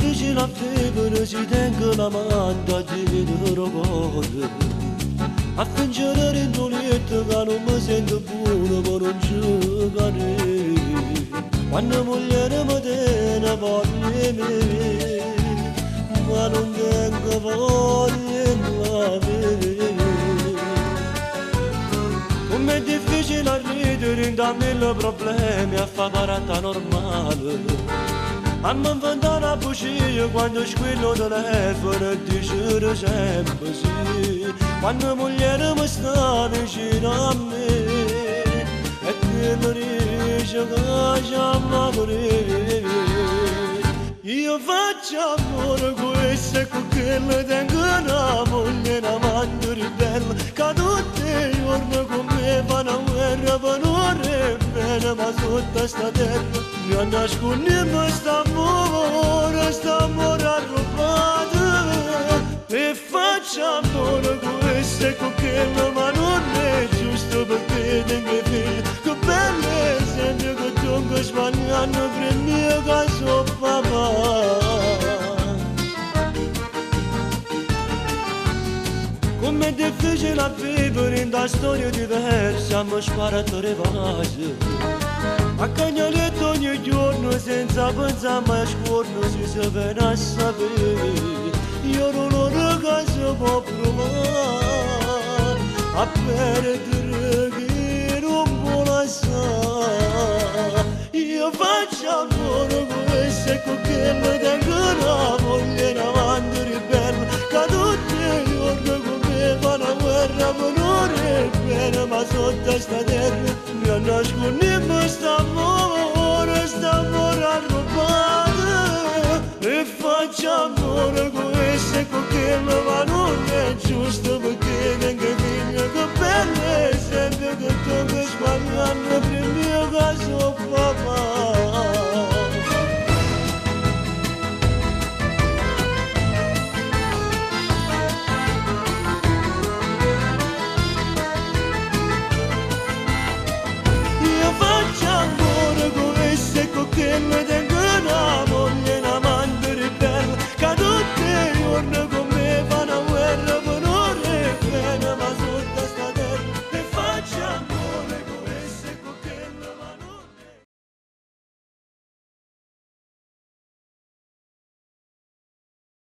difficile a vivere si tengo la manda di rogore. A fingere in noletta che non mi sento buono ma non giocare. Quando moglie mi tiene voglia me, ma non tengo voglia di com'è difficile a ridere da mille problemi a fare parata normale. A mi inventare una bugia quando squillo telefono e dice sempre sì. Quando moglie mi sta vicino a me e che mi dice che già morire. Io faccio amore con questo e con quello, tengo una moglie, una amante ribelle che tutti i giorni con me fanno guerra per non bene, ma sotto sta terra mi nascondiamo st'amore arrubbato. E faccio amore con questo e con quello, ma non è giusto perché tengo i figli. Che belle senti che tu sbagliando per mio caso papà. Com'è difficile a vivere in da storia diversa, mi sparato le vase. A cagnoletto ogni giorno senza pensare mai a scorno si viene a sapere. Io non ho ragazzo può provare a perdere che non può lasciare. Io faccio amore con questo e con quello, tengo una moglie, una amante ribelle che tutti i giorni con me fanno guerra per non bene, ma sotto sta terra mi nascondiamo st'amore arrubbato. E faccio amore con questo e con quello, ma non è giusto perché tengo figli che belle